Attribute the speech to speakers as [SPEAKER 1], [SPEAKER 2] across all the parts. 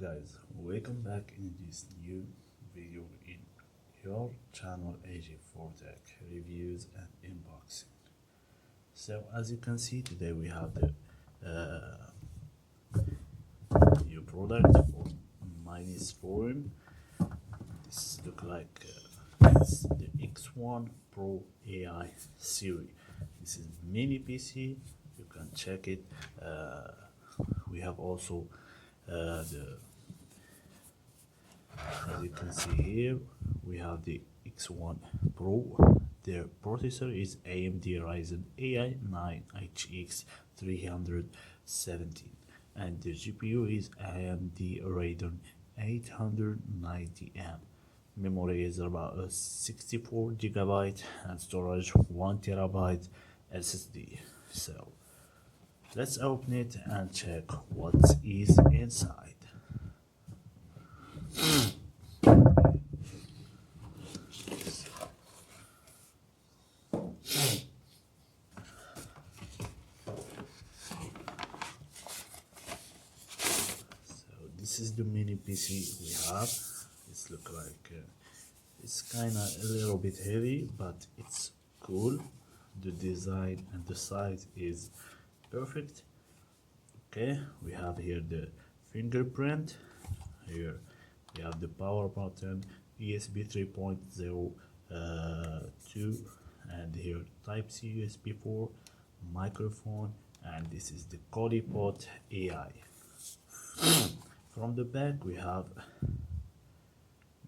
[SPEAKER 1] guys, welcome back in this new video in your channel AG for Tech reviews and unboxing. So as you can see, today we have the new product for Minisforum. This look like it's the X1 Pro AI series. This is mini PC. You can check it. We have also as you can see here, we have the X1 Pro. Their processor is AMD Ryzen AI 9 HX 317 and the GPU is AMD Radeon 890M. Memory is about 64 GB and storage 1 TB SSD. So let's open it and check what is inside. So this is the mini PC we have. It's look like it's kind of a little bit heavy, but it's cool. The design and the size is perfect. Okay, we have here the fingerprint. Here we have the power button, USB 3.0 2, and here Type C USB 4 microphone, and this is the Colipod AI. From the back we have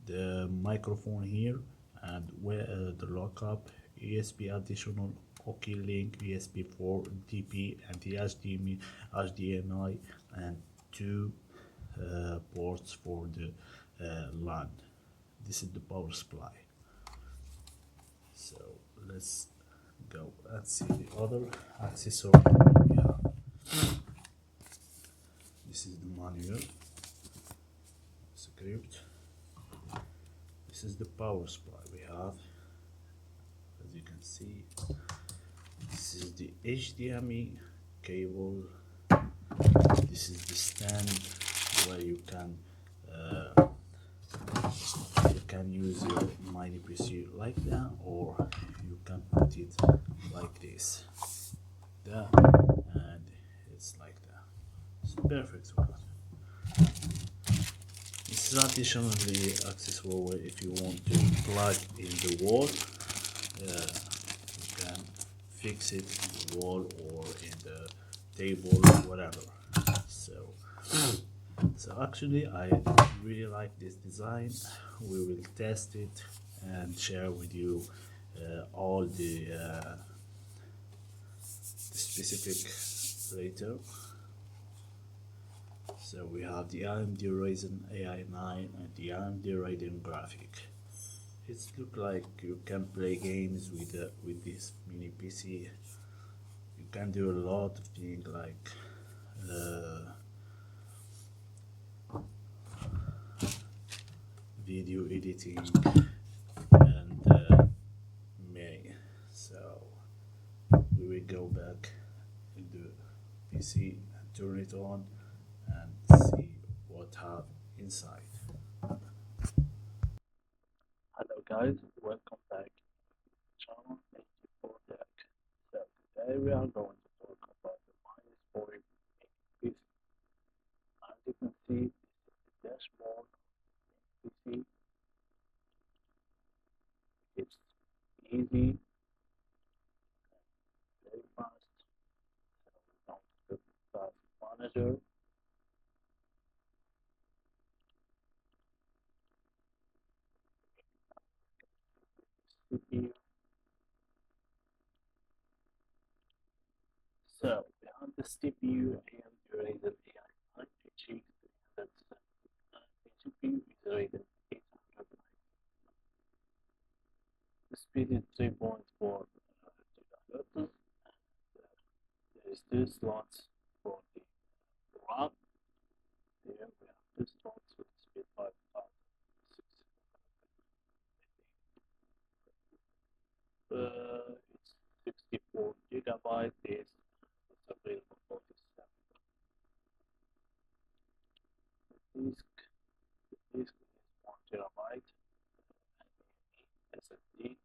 [SPEAKER 1] the microphone here, and where the lockup, USB additional OK link, USB 4 DP, and the HDMI, and two ports for the LAN. This is the power supply. So let's go and see the other accessory we have. This is the manual script. This is the power supply we have. As you can see, this is the HDMI cable. This is the stand where you can use your mini PC like that, or you can put it like this, there, and it's like that. It's perfect. This is additionally accessible if you want to plug in the wall. You can fix it in the wall or in the table, whatever. So actually I really like this design. We will test it and share with you all the specifics later. So we have the AMD Ryzen AI 9 and the AMD Radeon graphic. It looks like you can play games with this mini PC. You can do a lot of things like video editing and many. So we will go back in the PC and turn it on and see what have inside. Hello guys, welcome back to the channel. Thank you for that. So today we are going to talk about the Minisforum PC. As you can see, this is the dashboard of the PC. It's easy, very fast. So we don't look at manager. CPU. So we have the CPU and Radeon AI 9 HX 317. The GPU is Radeon 890. The speed is 3.4 GHz, and there is two slots for the RAM. There we have two slots with speed 5600. It's 64 GB. It's available for this. disk. The disk is 1 terabyte. SSD.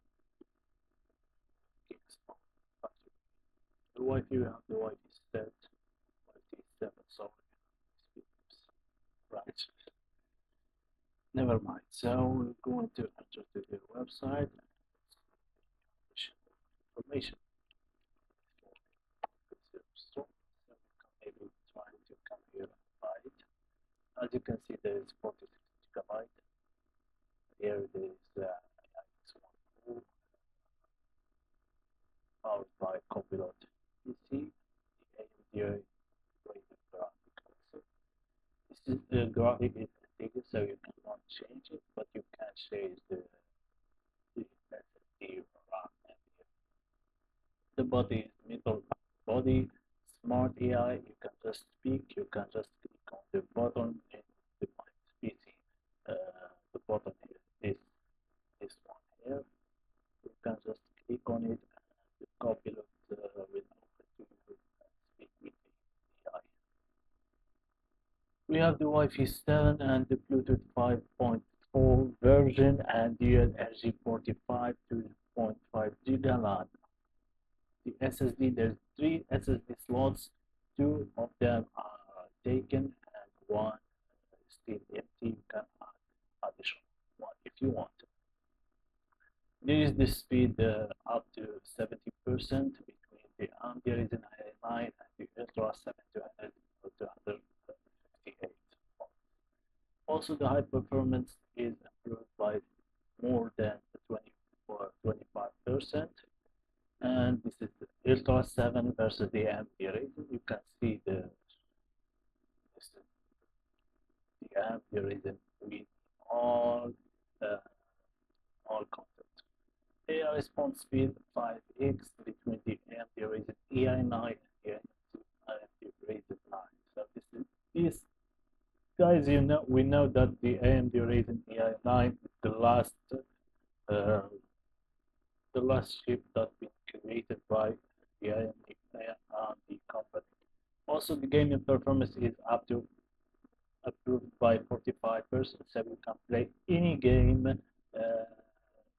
[SPEAKER 1] The Wi-Fi, you have the Wi-Fi set. Wi-Fi 7, sorry. Right. Never mind. So we're going to enter to the website and information. So we can maybe try to come here and buy it. As you can see, there is 46 gigabyte. Here there is AX1 Pro powered by Copilot PC, the AMD rated graphic also. This is the graphic is configured, so you cannot change it, but you can change the SSD RAM. The body is middle body, smart AI. You can just speak. You can just click on the button in the PC. The button is this one here. You can just click on it, and the copilot will open to you and speak with the AI. We have the Wi-Fi 7 and the Bluetooth 5.4 version and dual RJ45 2.5 GB. The SSD, there's 3 SSD slots, 2 of them are taken and 1 is still empty. You can add additional one if you want. There is the speed up to 70% between the AMD Ryzen AI9 and the Ultra 7200 or 258. Also, the high performance is improved by more than 20 or 25%. And this is the Ultra 7 versus the AMD Ryzen. You can see the AMD Ryzen with all uh, all content. AI response speed 5x between the AMD Ryzen AI9 and the AMD Ryzen 9. So this guys, we know that the AMD Ryzen AI9 is uh, the last chip that been created by the AMD company. Also, the gaming performance is up to approved by 45%, so you can play any game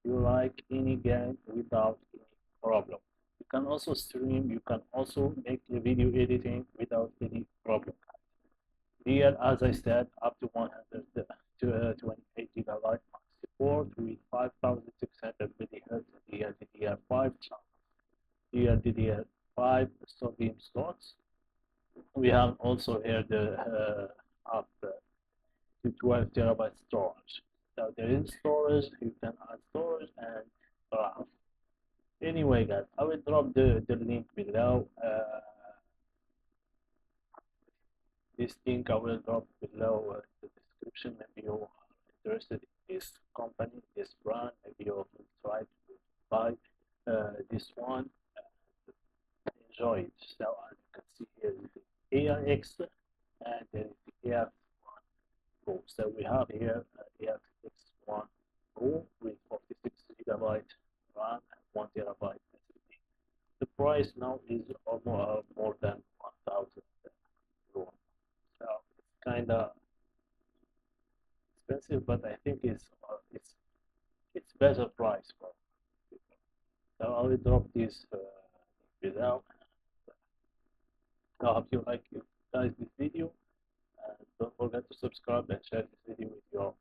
[SPEAKER 1] you like, any game without any problem. You can also stream, you can also make the video editing without any problem. Here, as I said, up to 100 to 28 gigabyte max support with 5600 MHz DLDR5 channels, DLDR5 sodium slots. We have also here the up to 12 terabyte storage. So there is storage, you can add storage and RAM. Anyway, guys, I will drop the link below. This link I will drop below the description. Maybe you are interested in this company, this brand. Maybe you will try to buy this one. Enjoy it. So as you can see here is the AIX and there is the AX1 Pro. So we have here AX1 Pro with 46 gigabyte RAM and 1 terabyte SSD. The price now is almost more than 1,000 euro. So it's kind of expensive, but I think it's better price for people. So I will drop this below. I hope you like guys this video, and don't forget to subscribe and share this video with your